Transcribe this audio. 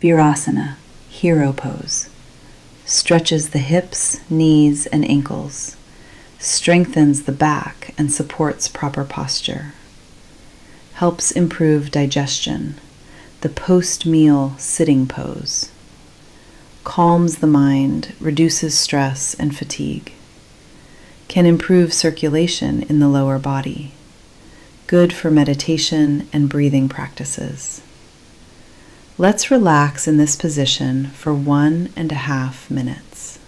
Virasana, hero pose. Stretches the hips, knees, and ankles. Strengthens the back and supports proper posture. Helps improve digestion. The post-meal sitting pose. Calms the mind, reduces stress and fatigue. Can improve circulation in the lower body. Good for meditation and breathing practices. Let's relax in this position for 1.5 minutes.